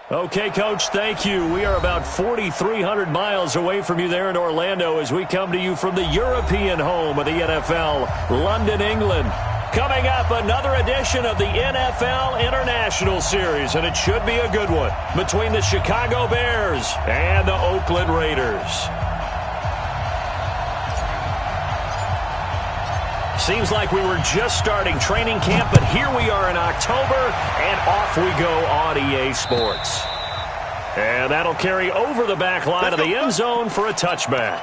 Okay, Coach, thank you. We are about 4,300 miles away from you there in Orlando as we come to you from the European home of the NFL, London, England. Coming up, another edition of the NFL International Series, and it should be a good one, between the Chicago Bears and the Oakland Raiders. Seems like we were just starting training camp, but here we are in October, and off we go on EA Sports. And that'll carry over the back line of the end zone for a touchback.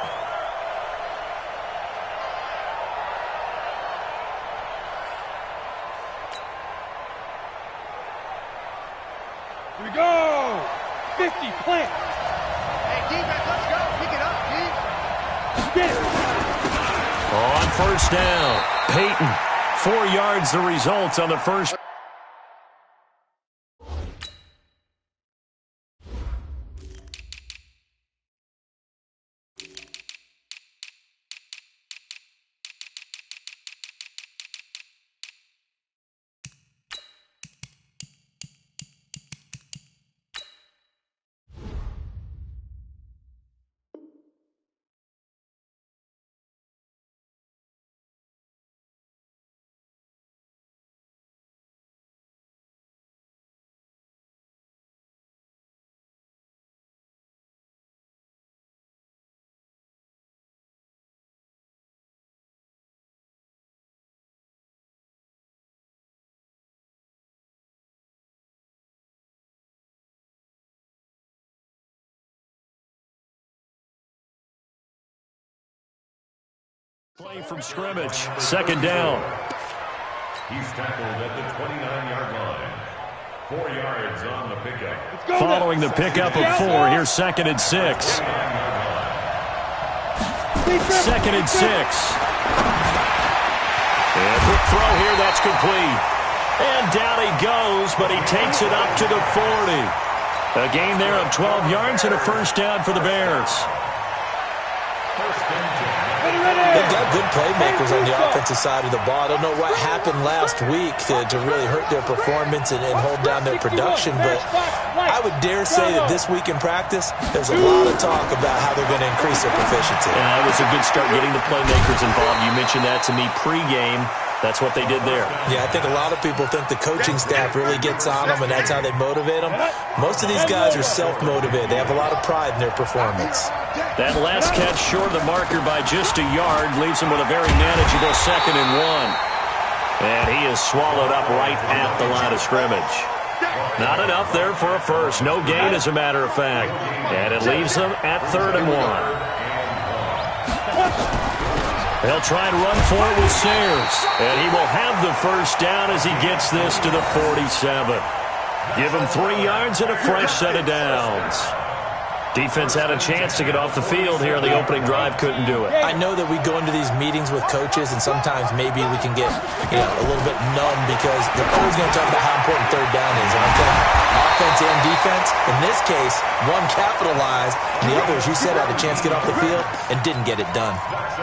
Here we go! 50, plant! Hey, defense, let's go! Pick it up, D! Get it! On first down, Peyton, 4 yards the result on the first. Play from scrimmage, second down. He's tackled at the 29-yard line. 4 yards on the pickup. Following the pickup of 4, here's second and 6. Second and 6. And quick throw here, that's complete. And down he goes, but he takes it up to the 40. A gain there of 12 yards and a first down for the Bears. They've got good playmakers on the offensive side of the ball. I don't know what happened last week to really hurt their performance and hold down their production, but I would dare say that this week in practice, there's a lot of talk about how they're going to increase their proficiency. Yeah, it was a good start getting the playmakers involved. You mentioned that to me pregame. That's what they did there. Yeah, I think a lot of people think the coaching staff really gets on them, and that's how they motivate them. Most of these guys are self-motivated. They have a lot of pride in their performance. That last catch short of the marker by just a yard leaves him with a very manageable second and 1. And he is swallowed up right at the line of scrimmage. Not enough there for a first. No gain, as a matter of fact. And it leaves them at 3rd and 1. They'll try and run for it with Sayers. And he will have the first down as he gets this to the 47. Give him 3 yards and a fresh set of downs. Defense had a chance to get off the field here. The opening drive couldn't do it. I know that we go into these meetings with coaches, and sometimes maybe we can get a little bit numb because they're always going to talk about how important third down is. And I'm telling you, offense and defense, in this case, one capitalized, and the other, as you said, had a chance to get off the field and didn't get it done.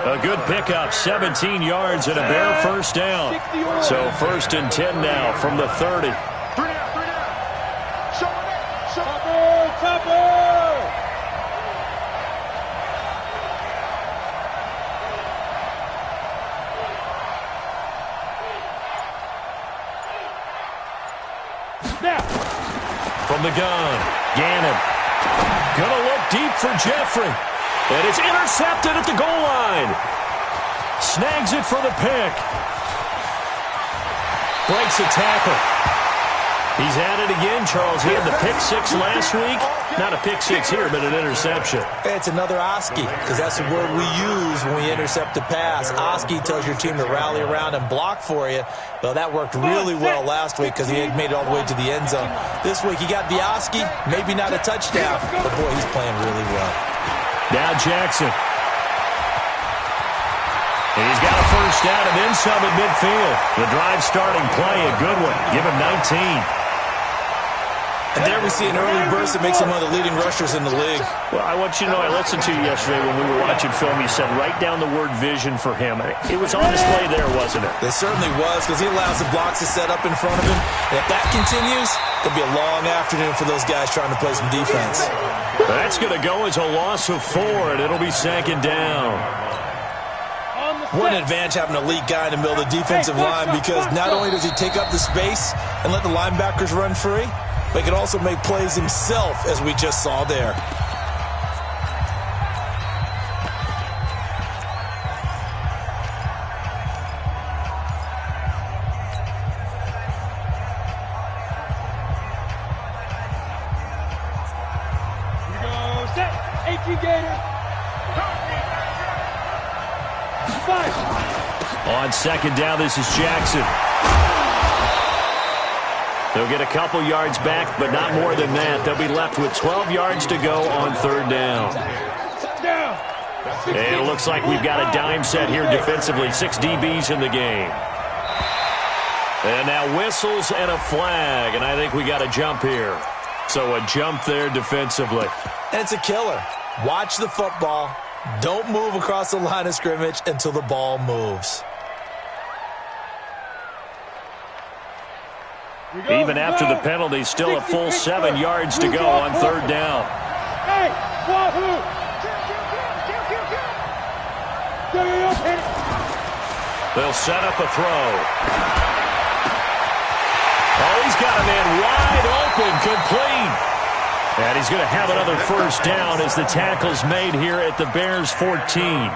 A good pickup, 17 yards and a Bear first down. So 1st and 10 now from the 30. From the gun, Gannon. Gonna look deep for Jeffrey. And it's intercepted at the goal line. Snags it for the pick. Breaks a tackle. He's at it again, Charles. He had the pick 6 last week. Not a pick 6 here, but an interception. It's another Oski, because that's the word we use when we intercept a pass. Oski tells your team to rally around and block for you. Well, that worked really well last week because he had made it all the way to the end zone. This week he got the Oski, maybe not a touchdown, but boy, he's playing really well. Now Jackson. And he's got a first down and then some at midfield. The drive starting play, a good one. Give him 19. And there we see an early burst that makes him one of the leading rushers in the league. Well, I want you to know, I listened to you yesterday when we were watching film. You said write down the word vision for him. It was on display there, wasn't it? It certainly was, because he allows the blocks to set up in front of him. And if that continues, it'll be a long afternoon for those guys trying to play some defense. That's going to go as a loss of 4, and it'll be second down. What an advantage having an elite guy in the middle of the defensive line, because not only does he take up the space and let the linebackers run free, but he can also make plays himself, as we just saw there. Here we go, set, 18 Gators. 5. On second down, this is Jackson. They'll get a couple yards back, but not more than that. They'll be left with 12 yards to go on third down. And it looks like we've got a dime set here defensively. 6 DBs in the game. And now whistles and a flag, and I think we got a jump here. So a jump there defensively. And it's a killer. Watch the football. Don't move across the line of scrimmage until the ball moves. Even after the penalty, still a full 7 yards to go on third down. Hey, wahoo! They'll set up a throw. Oh, he's got a man wide open, complete. And he's going to have another first down as the tackle's made here at the Bears' 14.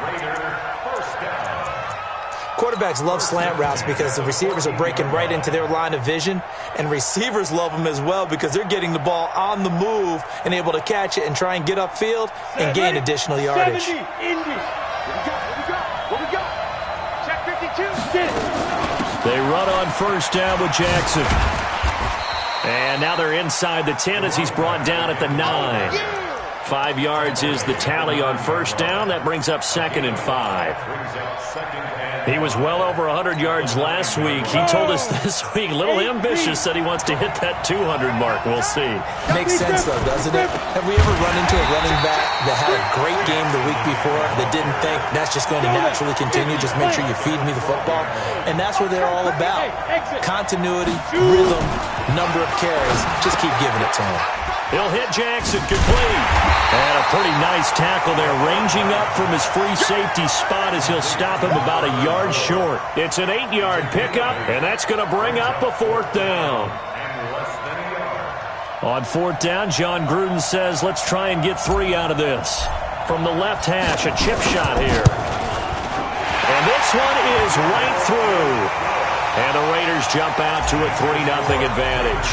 Quarterbacks love slant routes because the receivers are breaking right into their line of vision, and receivers love them as well because they're getting the ball on the move and able to catch it and try and get upfield and gain additional yardage. 70, Indy. What we got? Check 52. They run on first down with Jackson. And now they're inside the 10 as he's brought down at the 9. 5 yards is the tally on first down. That brings up second and 5. He was well over 100 yards last week. He told us this week, a little ambitious, that he wants to hit that 200 mark. We'll see. Makes sense, though, doesn't it? Have we ever run into a running back that had a great game the week before that didn't think that's just going to naturally continue? Just make sure you feed me the football. And that's what they're all about. Continuity, rhythm, number of carries. Just keep giving it to him. He'll hit Jackson, complete. And a pretty nice tackle there, ranging up from his free safety spot as he'll stop him about a yard short. It's an 8-yard pickup, and that's going to bring up a fourth down. On fourth down, John Gruden says, let's try and get 3 out of this. From the left hash, a chip shot here. And this one is right through. And the Raiders jump out to a 3-0 advantage.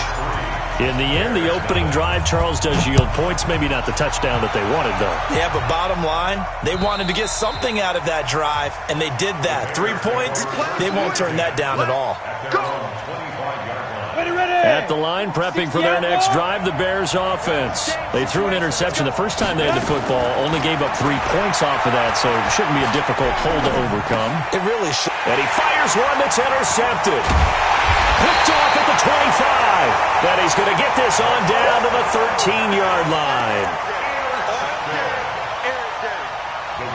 In the end, the opening drive, Charles, does yield points. Maybe not the touchdown that they wanted, though. Yeah, but bottom line, they wanted to get something out of that drive, and they did that. 3 points, they won't turn that down at all. At the line, prepping for their next drive, the Bears offense. They threw an interception the first time they had the football, only gave up 3 points off of that, so it shouldn't be a difficult hole to overcome. It really should. And he fires one that's intercepted. Picked off at the 25. But he's going to get this on down to the 13-yard line.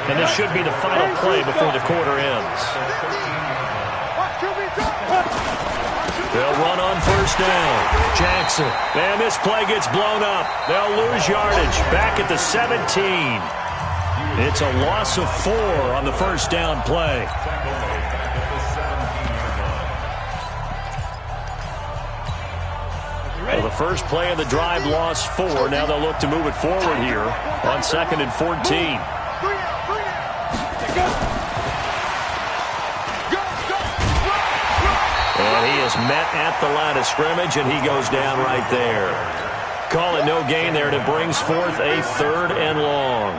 And this should be the final play before the quarter ends. They'll run on first down. Jackson. And this play gets blown up. They'll lose yardage. Back at the 17. It's a loss of 4 on the first down play. Well, the first play of the drive lost 4. Now they'll look to move it forward here on 2nd and 14. And he is met at the line of scrimmage, and he goes down right there. Call it no gain there, and it brings forth a 3rd and long.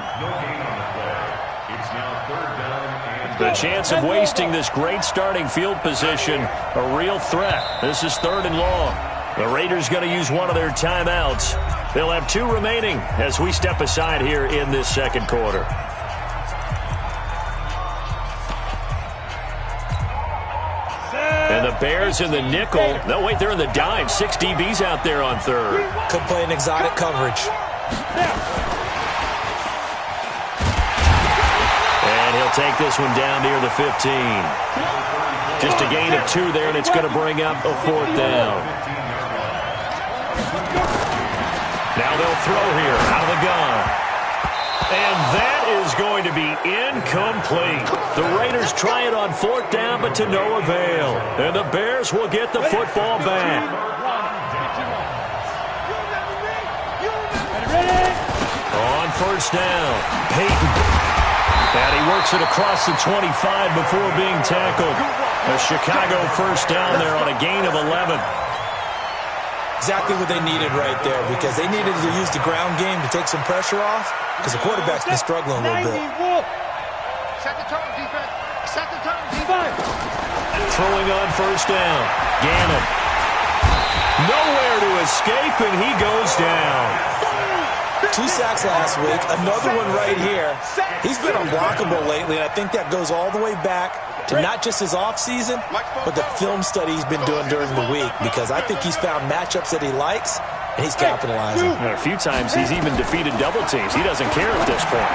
The chance of wasting this great starting field position, a real threat. This is 3rd and long. The Raiders going to use one of their timeouts. They'll have 2 remaining as we step aside here in this second quarter. And the Bears in the nickel. No, wait, they're in the dime. 6 DBs out there on third. Could play an exotic coverage. And he'll take this one down near the 15. Just a gain of 2 there, and it's going to bring up a 4th down. Now they'll throw here out of the gun. And that is going to be incomplete. The Raiders try it on 4th down, but to no avail. And the Bears will get the football back. On 1st down, Peyton. And he works it across the 25 before being tackled. A Chicago 1st down there on a gain of 11. Exactly what they needed right there, because they needed to use the ground game to take some pressure off, because the quarterback's been struggling a little bit. Set the tone, defense. Set the tone, defense. Throwing on 1st down. Gannon. Nowhere to escape, and he goes down. 2 sacks last week, another one right here. He's been unblockable lately, and I think that goes all the way back to not just his offseason, but the film study he's been doing during the week, because I think he's found matchups that he likes, and he's capitalizing. And a few times he's even defeated double teams. He doesn't care at this point.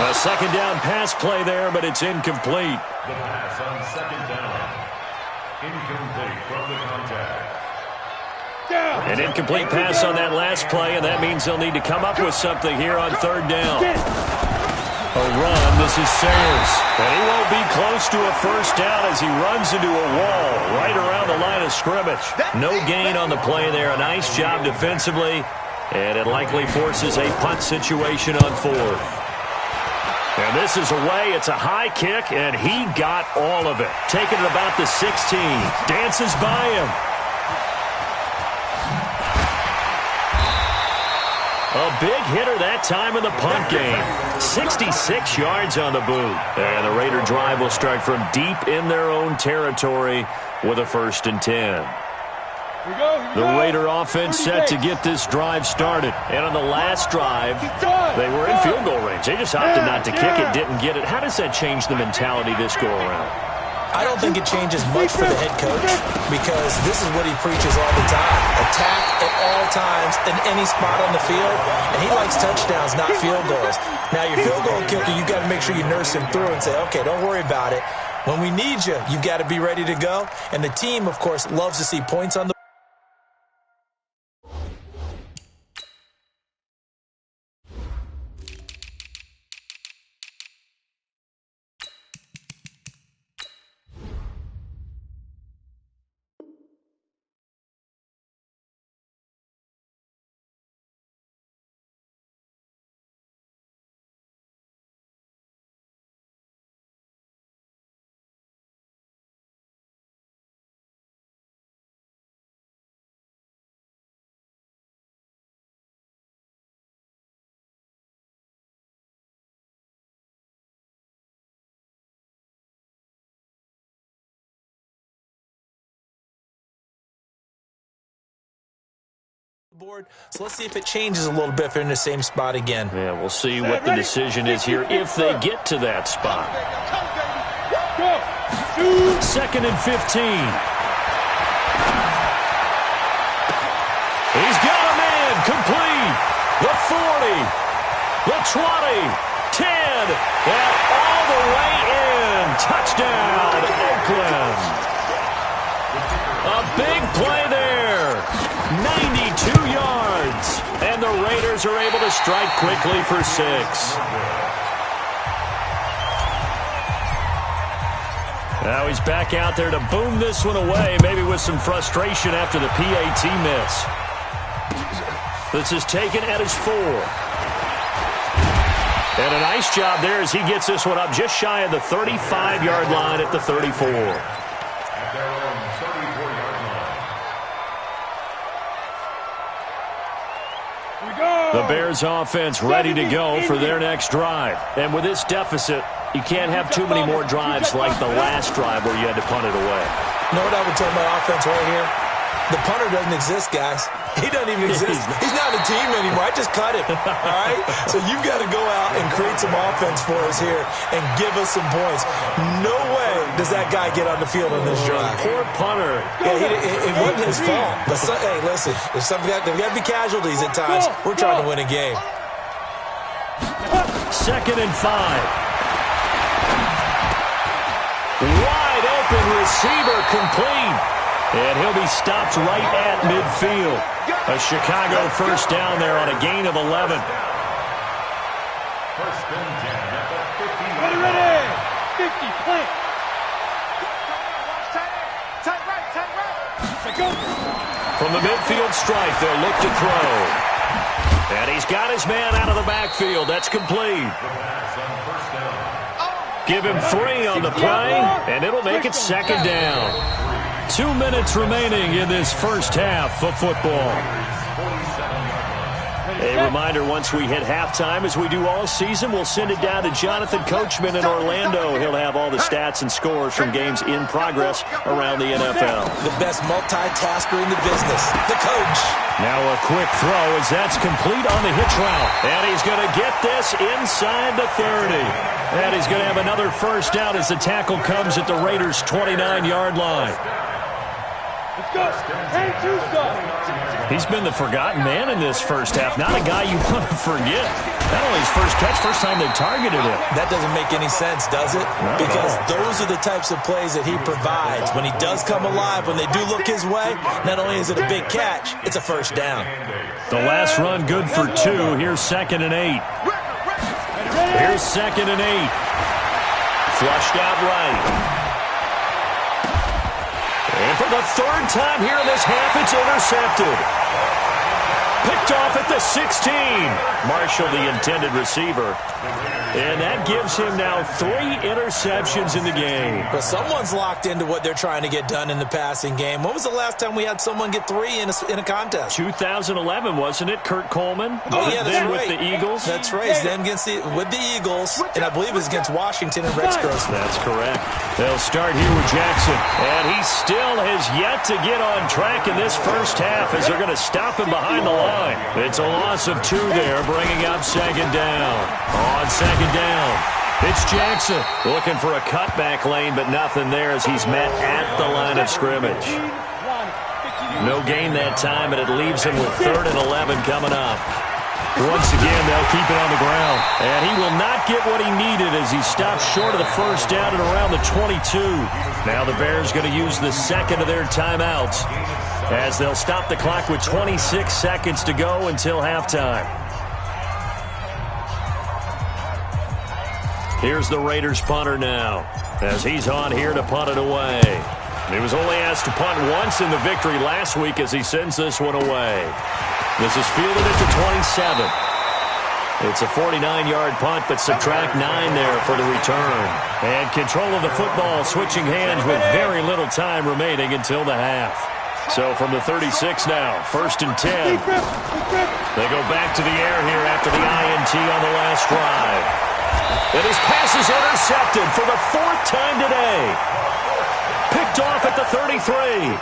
A 2nd down pass play there, but it's incomplete. The pass on 2nd down. Incomplete from the contact. An incomplete pass on that last play, and that means they'll need to come up with something here on 3rd down. A run, this is Sayers. And he won't be close to a 1st down as he runs into a wall right around the line of scrimmage. No gain on the play there. A nice job defensively, and it likely forces a punt situation on 4th. And this is away. It's a high kick, and he got all of it. Taking it about the 16. Dances by him. A big hitter that time in the punt game. 66 yards on the boot. And the Raider drive will start from deep in their own territory with a 1st and 10. The Raider offense set to get this drive started. And on the last drive, they were in field goal range. They just opted not to kick it, didn't get it. How does that change the mentality this go-around? I don't think it changes much for the head coach, because this is what he preaches all the time. Attack at all times in any spot on the field, and he likes touchdowns, not field goals. Now, your field goal kicker, you got to make sure you nurse him through and say, okay, don't worry about it. When we need you, you got to be ready to go. And the team, of course, loves to see points on the board. So let's see if it changes a little bit if they're in the same spot again. Yeah, we'll see what the decision is here if they get to that spot. 2nd and 15. He's got a man complete. The 40, the 20, 10, and all the way in. Touchdown, Oakland. A big play there. 92 yards. And the Raiders are able to strike quickly for 6. Now he's back out there to boom this one away, maybe with some frustration after the PAT miss. This is taken at his 4. And a nice job there as he gets this one up just shy of the 35-yard line at the 34. At their own 34-yard line. The Bears offense ready to go for their next drive. And with this deficit, you can't have too many more drives like the last drive where you had to punt it away. You know what I would tell my offense right here? The punter doesn't exist, guys. He doesn't even exist. He's not a team anymore. I just cut him, all right? So you've got to go out and create some offense for us here and give us some points. No way does that guy get on the field on this drive. Poor punter. Yeah, it wasn't his fault. But hey, listen, there's got to be casualties at times. We're trying to win a game. 2nd and 5. Wide open receiver complete. And he'll be stopped right at midfield. A Chicago first down there on a gain of 11. First and 10 at the 50. Ready. 50, plant. Tight right. Go. From the midfield stripe, they'll look to throw. And he's got his man out of the backfield. That's complete. Give him 3 on the play, and it'll make it 2nd down. 2 minutes remaining in this first half of football. A reminder, once we hit halftime, as we do all season, we'll send it down to Jonathan Coachman in Orlando. He'll have all the stats and scores from games in progress around the NFL. The best multitasker in the business, the coach. Now a quick throw as that's complete on the hitch route. And he's going to get this inside the 30. And he's going to have another first down as the tackle comes at the Raiders' 29-yard line. Let's go. Hey, He's been the forgotten man in this first half. Not a guy you want to forget. Not only his first catch, first time they've targeted him. That doesn't make any sense, does it? Because those are the types of plays that he provides. When he does come alive, when they do look his way, not only is it a big catch, it's a first down. The last run good for 2. Here's 2nd and 8. Here's 2nd and 8. Flushed out right. And for the 3rd time here in this half, it's intercepted. Picked off at the 16. Marshall, the intended receiver. And that gives him now 3 interceptions in the game. But someone's locked into what they're trying to get done in the passing game. When was the last time we had someone get 3 in a contest? 2011, wasn't it? Kurt Coleman? Oh, yeah, that's then right. with the Eagles? That's right. Then with the Eagles, and I believe it was against Washington and Rex Grossman. That's correct. They'll start here with Jackson. And he still has yet to get on track in this first half as they're going to stop him behind the line. It's a loss of 2 there, bringing up 2nd down. On 2nd down, it's Jackson looking for a cutback lane, but nothing there as he's met at the line of scrimmage. No gain that time, and it leaves him with 3rd and 11 coming up. Once again, they'll keep it on the ground. And he will not get what he needed as he stops short of the first down at around the 22. Now the Bears going to use the 2nd of their timeouts as they'll stop the clock with 26 seconds to go until halftime. Here's the Raiders punter now as he's on here to punt it away. He was only asked to punt once in the victory last week as he sends this one away. This is fielded at the 27. It's a 49-yard punt, but subtract 9 there for the return. And control of the football switching hands with very little time remaining until the half. So from the 36 now, 1st and 10. They go back to the air here after the INT on the last drive. And his pass is intercepted for the 4th time today. Picked off at the 33.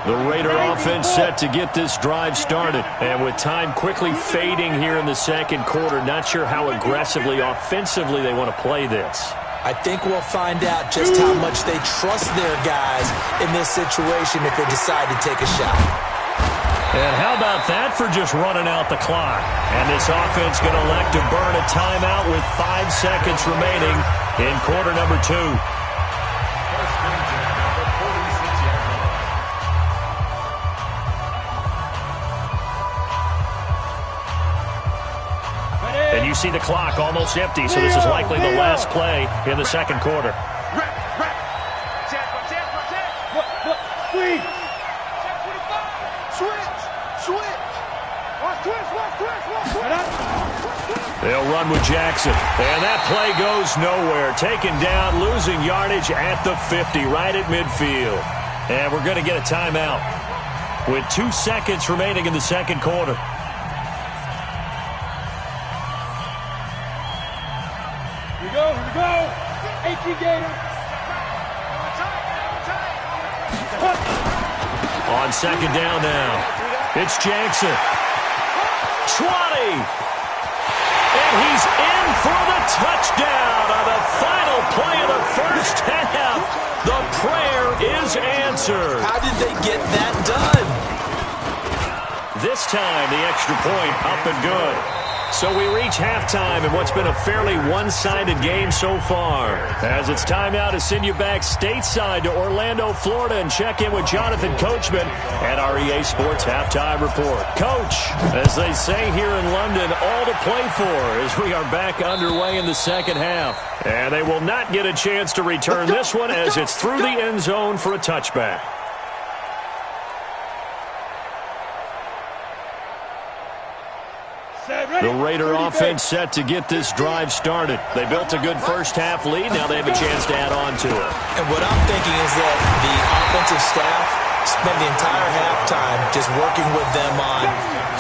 The Raider offense set to get this drive started. And with time quickly fading here in the 2nd quarter, not sure how aggressively, offensively they want to play this. I think we'll find out just how much they trust their guys in this situation if they decide to take a shot. And how about that for just running out the clock? And this offense going to elect to burn a timeout with 5 seconds remaining in quarter number 2. And you see the clock almost empty, so this is likely the last play in the 2nd quarter. They'll run with Jackson. And that play goes nowhere. Taken down, losing yardage at the 50, right at midfield. And we're going to get a timeout with 2 seconds remaining in the 2nd quarter. Here we go. 18 Gator. On second down now, it's Jackson. 20. And he's in for the touchdown on the final play of the first half. The prayer is answered. How did they get that done? This time, the extra point up and good. So we reach halftime in what's been a fairly one-sided game so far. As it's time now to send you back stateside to Orlando, Florida, and check in with Jonathan Coachman at our EA Sports Halftime Report. Coach, as they say here in London, all to play for as we are back underway in the second half. And they will not get a chance to return this one as it's through the end zone for a touchback. The Raider offense set to get this drive started. They built a good first-half lead. Now they have a chance to add on to it. And what I'm thinking is that the offensive staff spent the entire halftime just working with them on,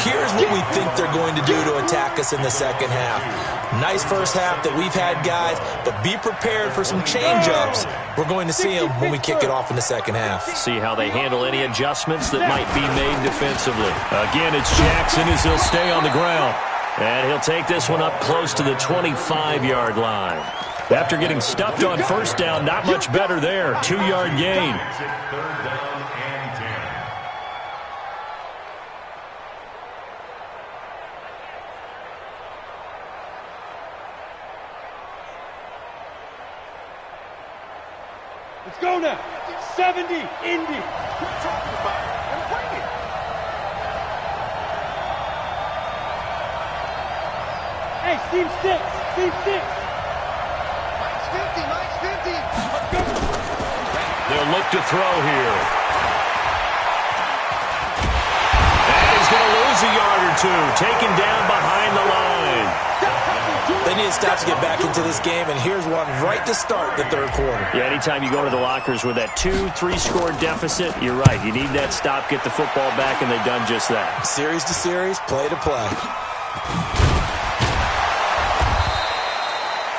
here's what we think they're going to do to attack us in the second half. Nice first half that we've had, guys, but be prepared for some change-ups. We're going to see them when we kick it off in the second half. See how they handle any adjustments that might be made defensively. Again, it's Jackson as he'll stay on the ground. And he'll take this one up close to the 25-yard line. After getting stuffed on first down, not much better there. 2-yard gain. Third down and 10. Let's go now. 70, Indy. Hey, team 6. Team 6. Mike's 50. Mike's 50. They'll look to throw here. And he's going to lose a yard or two. Taken down behind the line. They need to stop to get back into this game, and here's one right to start the third quarter. Yeah, anytime you go to the lockers with that 2-3 score deficit, you're right. You need that stop, get the football back, and they've done just that. Series to series, play to play.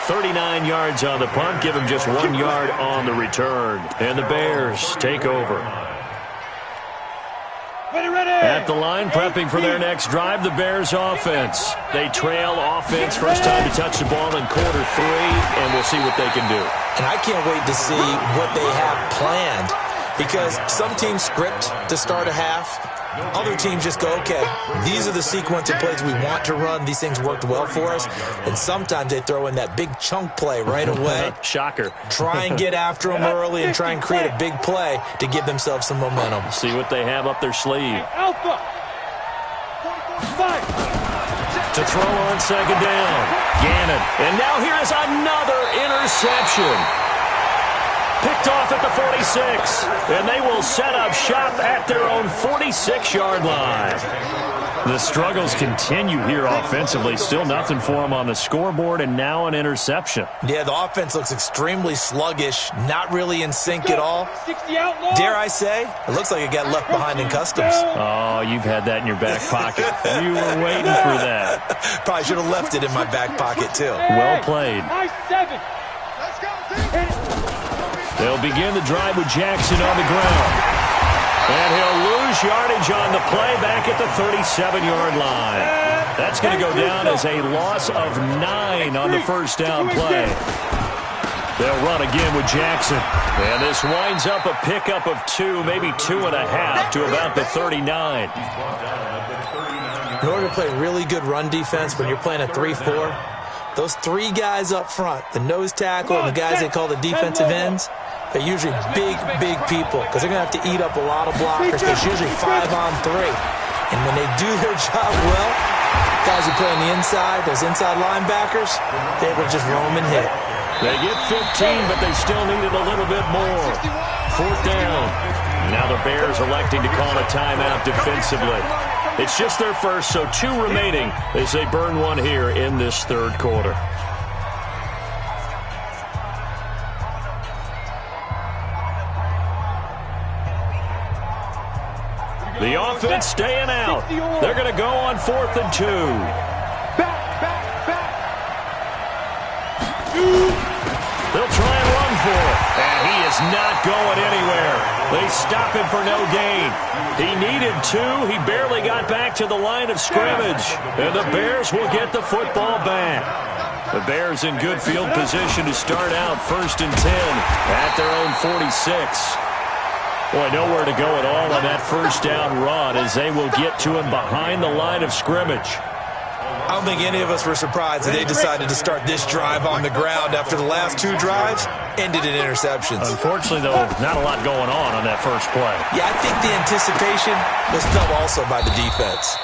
39 yards on the punt, give him just 1 yard on the return. And the Bears take over. At the line, prepping for their next drive, the Bears offense. They trail offense, first time to touch the ball in quarter 3, and we'll see what they can do. And I can't wait to see what they have planned, because some teams script to start a half. Other teams just go, okay, these are the sequence of plays we want to run. These things worked well for us. And sometimes they throw in that big chunk play right away. Shocker. Try and get after them early and try and create a big play to give themselves some momentum. See what they have up their sleeve. Alpha. 5. To throw on second down. Gannon. And now here is another interception. Picked off at the 46, and they will set up shop at their own 46-yard line. The struggles continue here offensively. Still nothing for them on the scoreboard, and now an interception. Yeah, the offense looks extremely sluggish, not really in sync at all. 60 outlaw. Dare I say, it looks like it got left behind in customs. Oh, you've had that in your back pocket. You were waiting for that. Probably should have left it in my back pocket, too. Well played. High 7. Let's go, They'll begin the drive with Jackson on the ground. And he'll lose yardage on the play back at the 37-yard line. That's going to go down as a loss of 9 on the first down play. They'll run again with Jackson. And this winds up a pickup of 2, maybe 2.5 to about the 39. In order to play really good run defense when you're playing a 3-4, those 3 guys up front, the nose tackle and the guys they call the defensive ends, they're usually big, big people because they're going to have to eat up a lot of blockers. There's usually 5 on 3. And when they do their job well, guys who play on the inside, those inside linebackers, they're able to just roam and hit. They get 15, but they still needed a little bit more. 4th down. Now the Bears electing to call a timeout defensively. It's just their first, so 2 remaining as they burn one here in this third quarter. The offense staying out. They're going to go on 4th and 2. Back. They'll try and run for it. And he is not going anywhere. They stop him for no gain. He needed 2. He barely got back to the line of scrimmage. And the Bears will get the football back. The Bears in good field position to start out 1st and 10 at their own 46. Boy, nowhere to go at all on that first down run as they will get to him behind the line of scrimmage. I don't think any of us were surprised that they decided to start this drive on the ground after the last 2 drives ended in interceptions. Unfortunately, though, not a lot going on that first play. Yeah, I think the anticipation was felt also by the defense.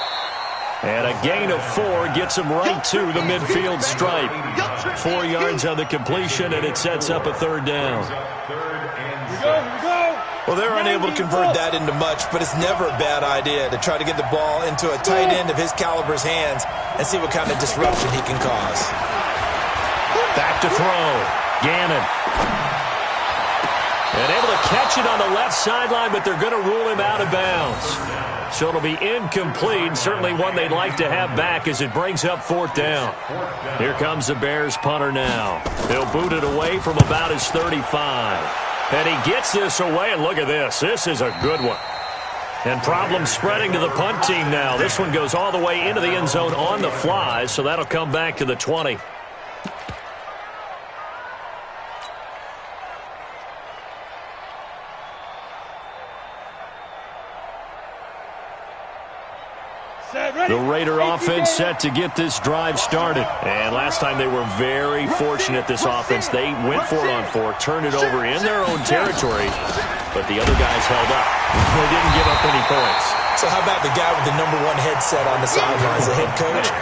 And a gain of 4 gets him right to the midfield stripe. 4 yards on the completion, and it sets up a 3rd down. Here we go. Well, they're unable to convert that into much, but it's never a bad idea to try to get the ball into a tight end of his caliber's hands and see what kind of disruption he can cause. Back to throw. Gannon. And able to catch it on the left sideline, but they're going to rule him out of bounds. So it'll be incomplete, certainly one they'd like to have back as it brings up 4th down. Here comes the Bears punter now. He'll boot it away from about his 35. And he gets this away, and look at this. This is a good one. And problems spreading to the punt team now. This one goes all the way into the end zone on the fly, so that'll come back to the 20. The Raider offense set to get this drive started. And last time they were very fortunate, this offense. They went for it on 4, turned it over in their own territory, but the other guys held up. They didn't give up any points. So how about the guy with the #1 headset on the sidelines, the head coach?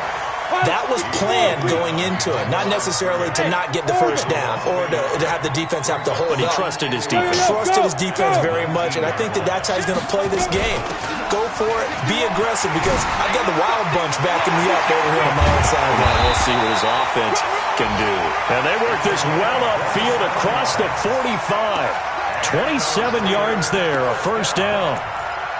That was planned going into it, not necessarily to not get the first down or to have the defense have to hold But he up. trusted his defense. Trusted his defense very much, and I think that's how he's going to play this game. Go for it, be aggressive, because I've got the Wild Bunch backing me up over here on my own sideline. We'll see what his offense can do. And they work this well upfield across the 45. 27 yards there, a 1st down.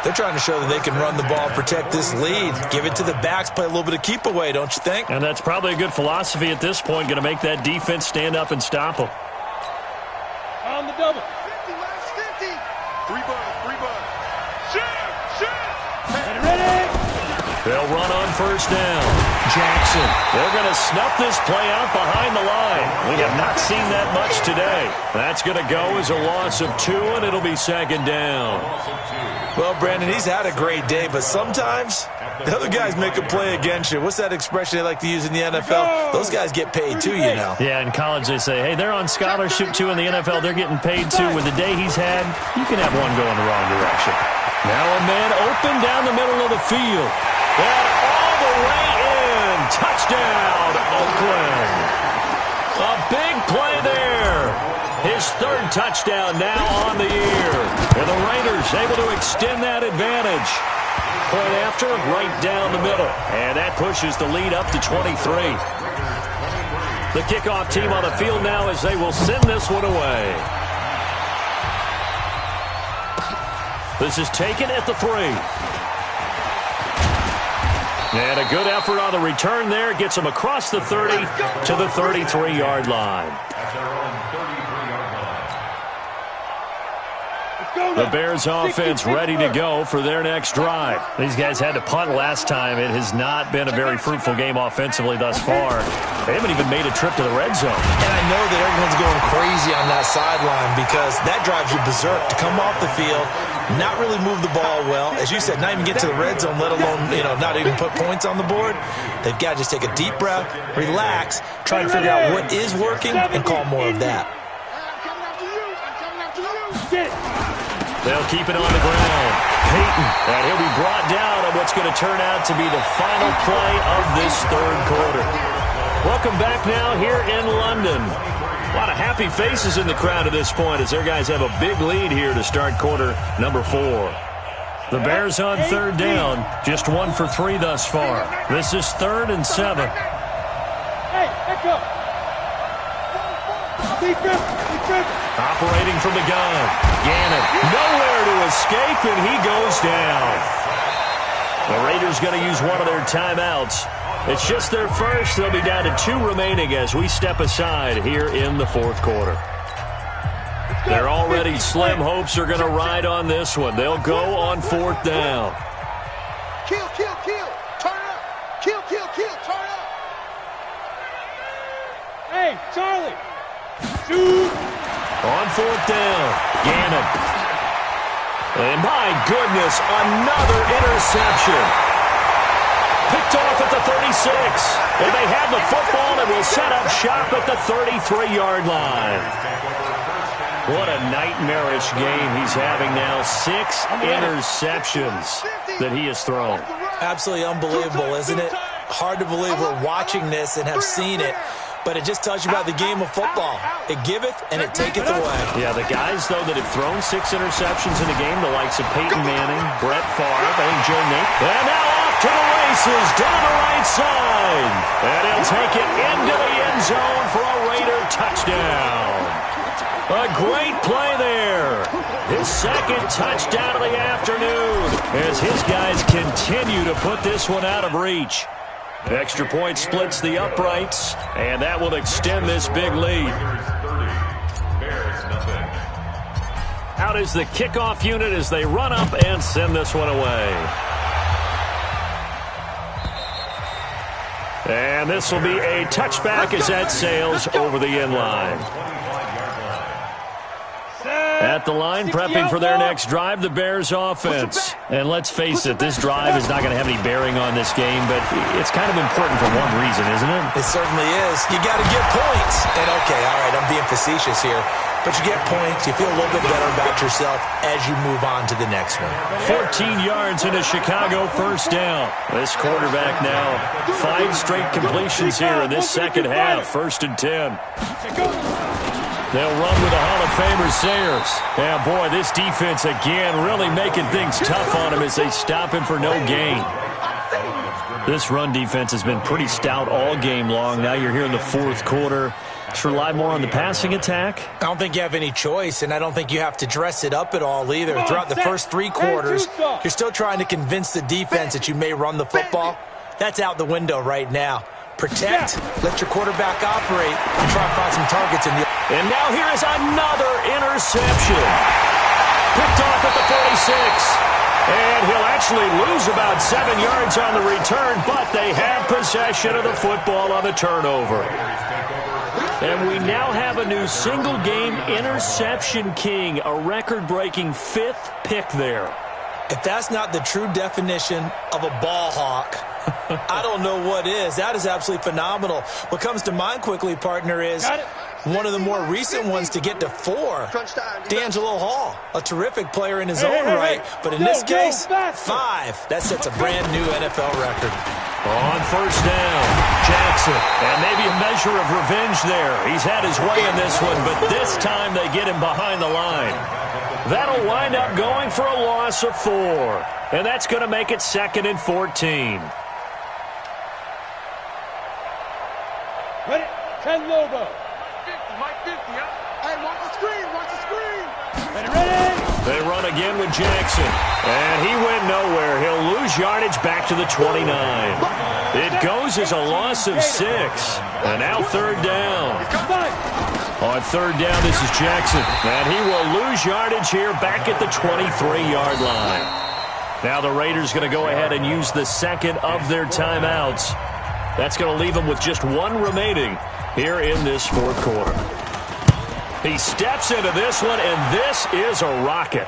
They're trying to show that they can run the ball, protect this lead, give it to the backs, play a little bit of keep away, don't you think? And that's probably a good philosophy at this point, going to make that defense stand up and stop them. On the double. 50, last 50. 3 bucks. Shit. Ready. They'll run on 1st down. Jackson. They're going to snuff this play out behind the line. We have not seen that much today. That's going to go as a loss of 2, and it'll be 2nd down. Well, Brandon, he's had a great day, but sometimes the other guys make a play against you. What's that expression they like to use in the NFL? Those guys get paid too, you know. Yeah, in college they say, hey, they're on scholarship too. In the NFL, they're getting paid too. With the day he's had, you can have one going the wrong direction. Now a man open down the middle of the field. And all the way in. Touchdown, Oakland. A big play there. His 3rd touchdown now on the year. And the Raiders able to extend that advantage. Point after, right down the middle. And that pushes the lead up to 23. The kickoff team on the field now as they will send this one away. This is taken at the 3. And a good effort on the return there. Gets him across the 30 to the 33-yard line. The Bears offense ready to go for their next drive. These guys had to punt last time. It has not been a very fruitful game offensively thus far. They haven't even made a trip to the red zone. And I know that everyone's going crazy on that sideline because that drives you berserk to come off the field, not really move the ball well. As you said, not even get to the red zone, let alone, not even put points on the board. They've got to just take a deep breath, relax, try to figure out what is working, and call more of that. They'll keep it on the ground. Peyton, and he'll be brought down on what's going to turn out to be the final play of this 3rd quarter. Welcome back now here in London. A lot of happy faces in the crowd at this point as their guys have a big lead here to start quarter number 4. The Bears on 3rd down, just 1 for 3 thus far. This is 3rd and 7. Hey, back up. Defense. Operating from the gun. Gannon, nowhere to escape, and he goes down. The Raiders going to use one of their timeouts. It's just their first. They'll be down to 2 remaining as we step aside here in the fourth quarter. Their already slim hopes are going to ride on this one. They'll go on 4th down. Kill, kill, kill. Turn up. Kill, kill, kill. Turn up. Hey, Charlie. Shoot. On 4th down, Gannon. And my goodness, another interception. Picked off at the 36. And they have the football and will set up shop at the 33-yard line. What a nightmarish game he's having now. 6 interceptions that he has thrown. Absolutely unbelievable, isn't it? Hard to believe we're watching this and have seen it. But it just tells you about the game of football. It giveth and it taketh away. Yeah, the guys, though, that have thrown 6 interceptions in a game, the likes of Peyton Manning, Brett Favre, and Joe Namath. And now off to the races, down the right side. And he'll take it into the end zone for a Raider touchdown. A great play there. His 2nd touchdown of the afternoon as his guys continue to put this one out of reach. Extra point splits the uprights, and that will extend this big lead. Out is the kickoff unit as they run up and send this one away. And this will be a touchback as that sails over the end line. At the line, prepping for their next drive, the Bears offense. And let's face it, this drive is not going to have any bearing on this game, but it's kind of important for one reason, isn't it? It certainly is. You got to get points. And okay, all right, I'm being facetious here. But you get points, you feel a little bit better about yourself as you move on to the next one. 14 yards into Chicago, 1st down. This quarterback now, 5 straight completions here in this second half, 1st and 10. They'll run with the Hall of Famer Sayers. Yeah, boy, this defense again really making things tough on him as they stop him for no gain. This run defense has been pretty stout all game long. Now you're here in the 4th quarter. Just rely more on the passing attack? I don't think you have any choice, and I don't think you have to dress it up at all either. Throughout the first 3 quarters, you're still trying to convince the defense that you may run the football. That's out the window right now. Protect, let your quarterback operate, and try to find some targets in the... And now here is another interception. Picked off at the 46. And he'll actually lose about 7 yards on the return, but they have possession of the football on the turnover. And we now have a new single-game interception king, a record-breaking 5th pick there. If that's not the true definition of a ball hawk, I don't know what is. That is absolutely phenomenal. What comes to mind quickly, partner, is one of the more recent ones to get to 4. D'Angelo Hall, a terrific player in his own right. But in this case, 5. That sets a brand-new NFL record. On 1st down, Jackson. And maybe a measure of revenge there. He's had his way in this one, but this time they get him behind the line. That'll wind up going for a loss of 4. And that's going to make it 2nd and 14. Ready? 10 Lobo. 50, Mike 50, huh? Hey, watch the screen, watch the screen. Ready, ready. They run again with Jackson. And he went nowhere. He'll lose yardage back to the 29. It goes as a loss of 6. And now 3rd down. On 3rd down, this is Jackson. And he will lose yardage here back at the 23-yard line. Now the Raiders going to go ahead and use the 2nd of their timeouts. That's going to leave them with just 1 remaining here in this 4th quarter. He steps into this one, and this is a rocket.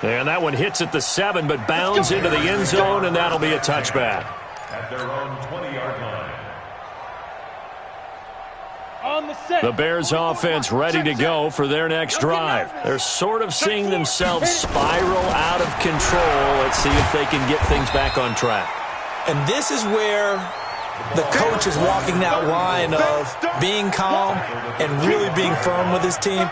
And that one hits at the 7, but bounds into the end zone, and that'll be a touchback. At their own 20-yard line. The Bears offense ready to go for their next drive. They're sort of seeing themselves spiral out of control. Let's see if they can get things back on track. And this is where the coach is walking that line of being calm and really being firm with his team.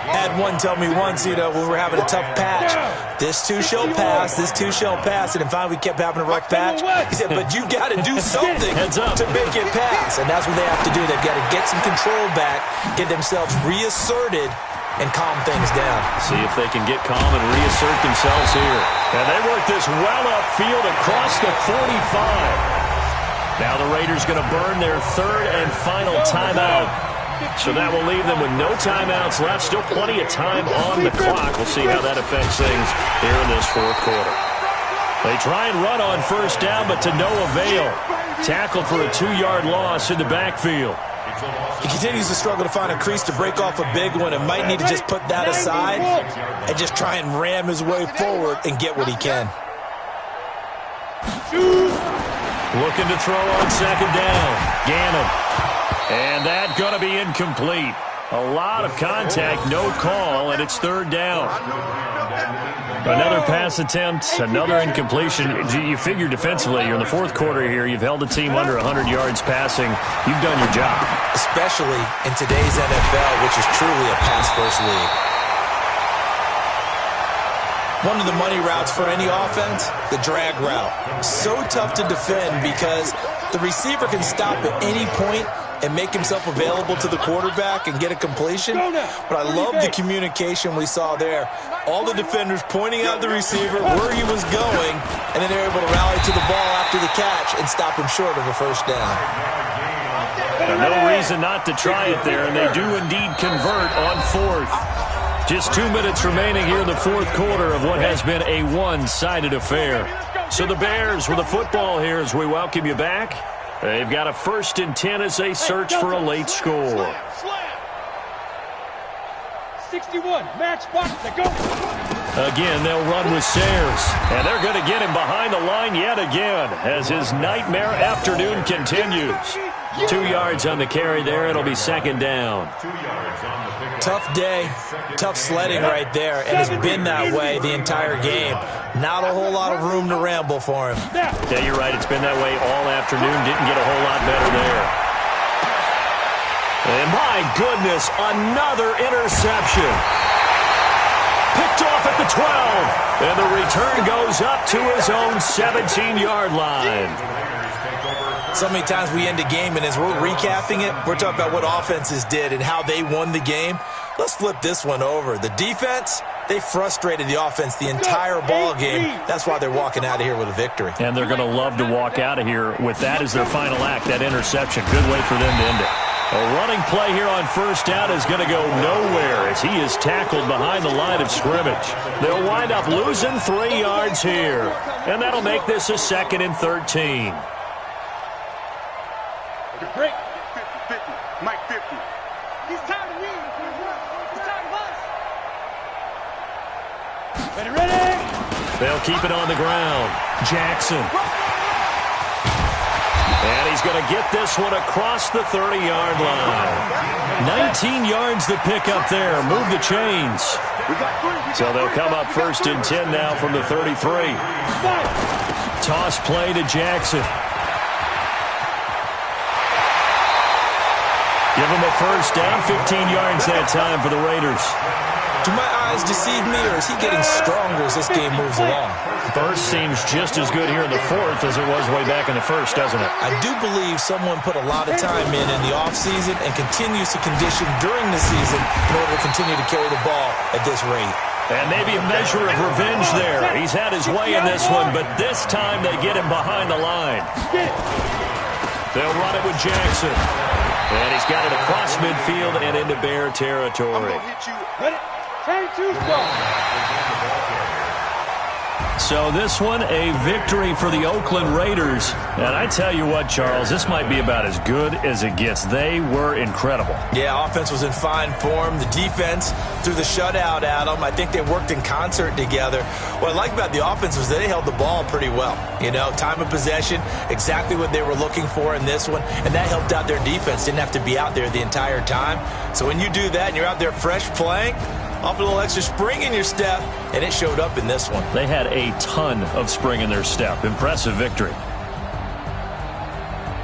Had one tell me once, when we were having a tough patch, this too shall pass, this too shall pass. And then finally we kept having a rough patch. He said, but you got to do something to make it pass. And that's what they have to do. They've got to get some control back, get themselves reasserted, and calm things down. See if they can get calm and reassert themselves here. And they work this well upfield across the 45. Now the Raiders going to burn their third and final timeout. So that will leave them with no timeouts left. Still plenty of time on the clock. We'll see how that affects things here in this fourth quarter. They try and run on first down, but to no avail. Tackled for a 2-yard loss in the backfield. He continues to struggle to find a crease to break off a big one and might need to just put that aside and just try and ram his way forward and get what he can. Looking to throw on second down. Gannon. And that going to be incomplete. A lot of contact, no call, and it's third down. Another pass attempt, another incompletion. You figure defensively, you're in the fourth quarter here. You've held the team under 100 yards passing. You've done your job. Especially in today's NFL, which is truly a pass-first league. One of the money routes for any offense, the drag route. So tough to defend because the receiver can stop at any point and make himself available to the quarterback and get a completion. But I love the communication we saw there. All the defenders pointing out the receiver where he was going, and then they're able to rally to the ball after the catch and stop him short of a first down. No reason not to try it there, and they do indeed convert on fourth. Just 2 minutes remaining here in the fourth quarter of what has been a one-sided affair. So the Bears with the football here as we welcome you back. They've got a 1st and 10 as they search for a late score. 61, match box, they go. Again, they'll run with Sayers. And they're going to get him behind the line yet again as his nightmare afternoon continues. 2 yards on the carry there. It'll be second down. Tough day, tough sledding right there, and it's been that way the entire game. Not a whole lot of room to ramble for him. Yeah, you're right. It's been that way all afternoon. Didn't get a whole lot better there. And my goodness, another interception. Picked off at the 12. And the return goes up to his own 17-yard line. So many times we end a game, and as we're recapping it, we're talking about what offenses did and how they won the game. Let's flip this one over. The defense, they frustrated the offense the entire ball game. That's why they're walking out of here with a victory. And they're going to love to walk out of here with that as their final act, that interception. Good way for them to end it. A running play here on first down is going to go nowhere as he is tackled behind the line of scrimmage. They'll wind up losing 3 yards here. And that'll make this a 2nd and 13. Break. 50, 50, Mike 50. He's tired of me. He's tired of us. Ready. They'll keep it on the ground. Jackson. And he's going to get this one across the 30-yard line. 19 yards to pick up there. Move the chains. So they'll come up 1st and 10 now from the 33. Toss play to Jackson. Give him a first down, 15 yards that time for the Raiders. Do my eyes deceive me, or is he getting stronger as this game moves along? Burst seems just as good here in the fourth as it was way back in the first, doesn't it? I do believe someone put a lot of time in the offseason and continues to condition during the season in order to continue to carry the ball at this rate. And maybe a measure of revenge there. He's had his way in this one, but this time they get him behind the line. They'll run it with Jackson. And he's got it across midfield and into Bear territory. So this one, a victory for the Oakland Raiders. And I tell you what, Charles, this might be about as good as it gets. They were incredible. Yeah, offense was in fine form. The defense threw the shutout at them. I think they worked in concert together. What I like about the offense was they held the ball pretty well. You know, time of possession, exactly what they were looking for in this one. And that helped out their defense. Didn't have to be out there the entire time. So when you do that and you're out there fresh playing, off a little extra spring in your step, and it showed up in this one. They had a ton of spring in their step. Impressive victory.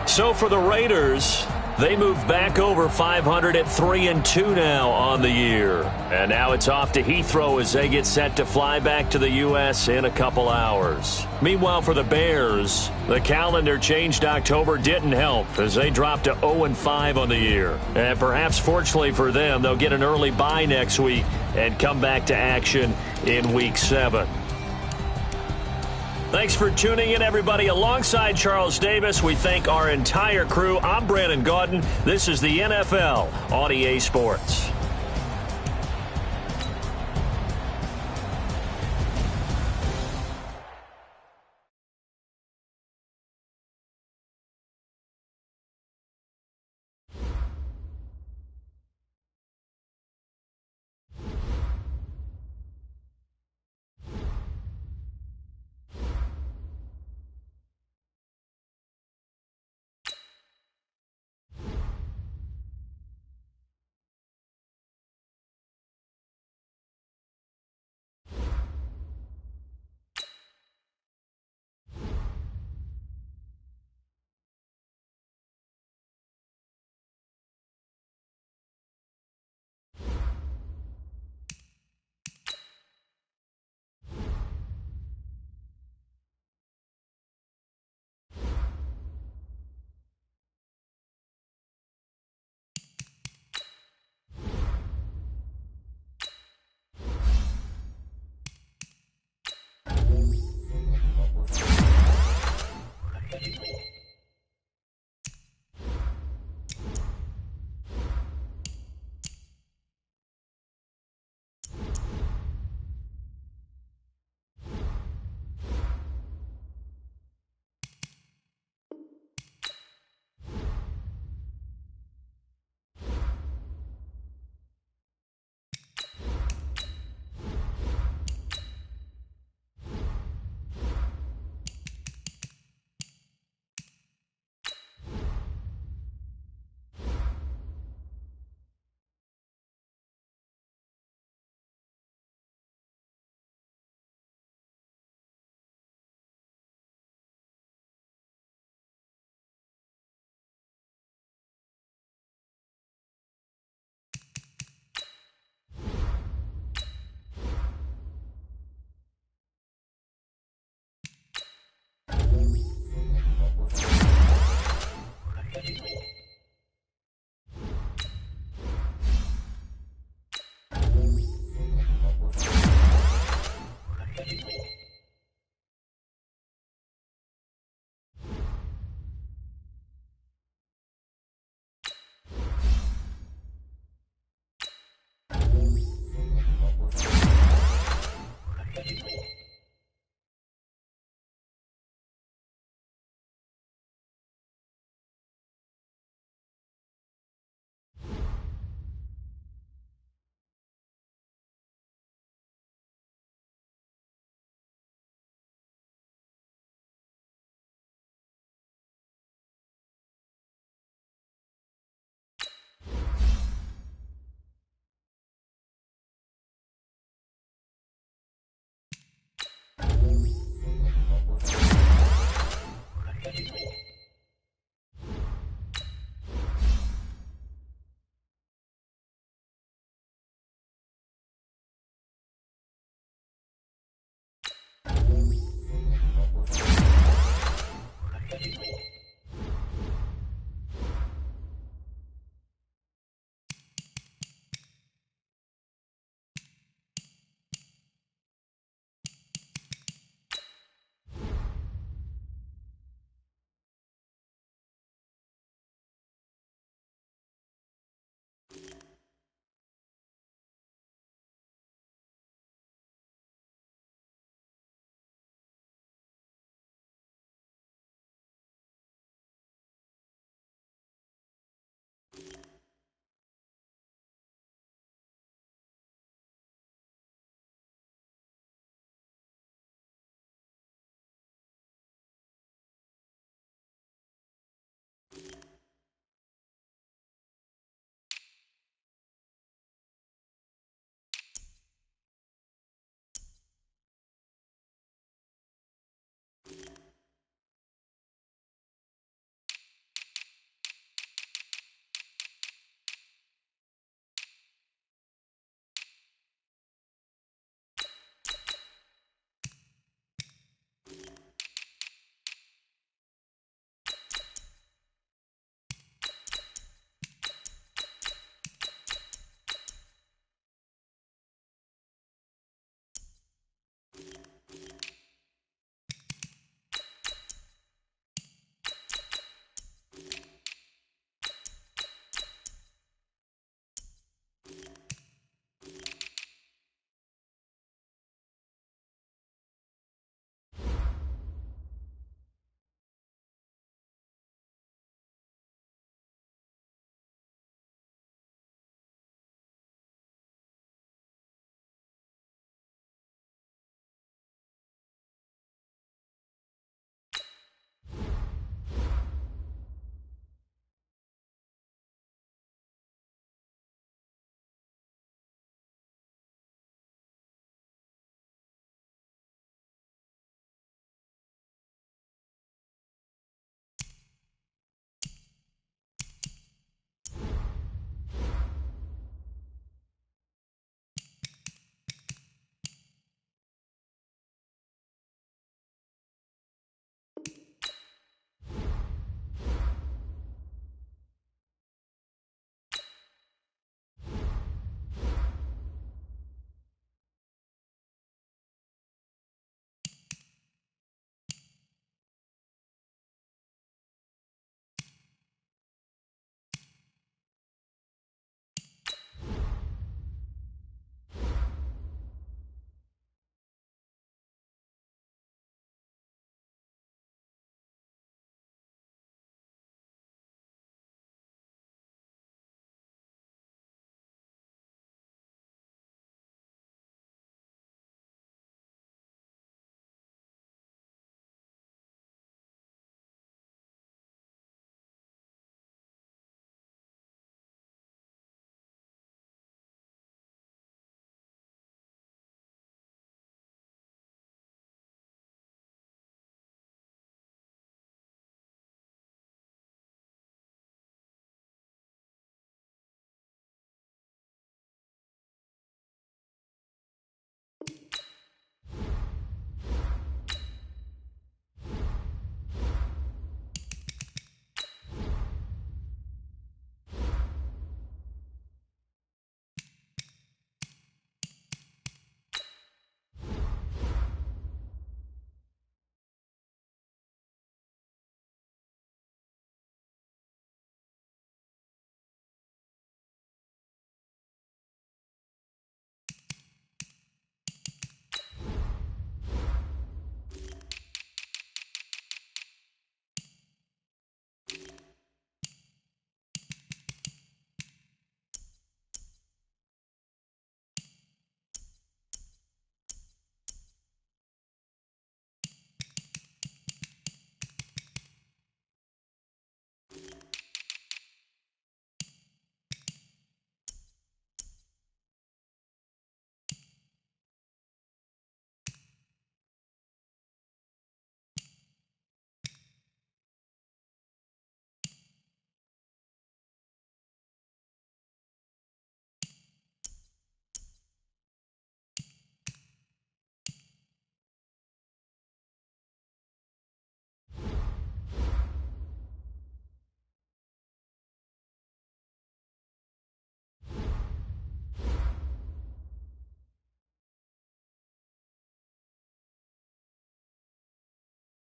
So for the Raiders, They move back over 500 at 3-2 now on the year. And now it's off to Heathrow as they get set to fly back to the U.S. in a couple hours. Meanwhile, for the Bears, the calendar changed October didn't help as they dropped to 0-5 on the year. And perhaps fortunately for them, they'll get an early bye next week and come back to action in Week 7. Thanks for tuning in, everybody. Alongside Charles Davis, we thank our entire crew. I'm Brandon Gaudin. This is the NFL on EA Sports.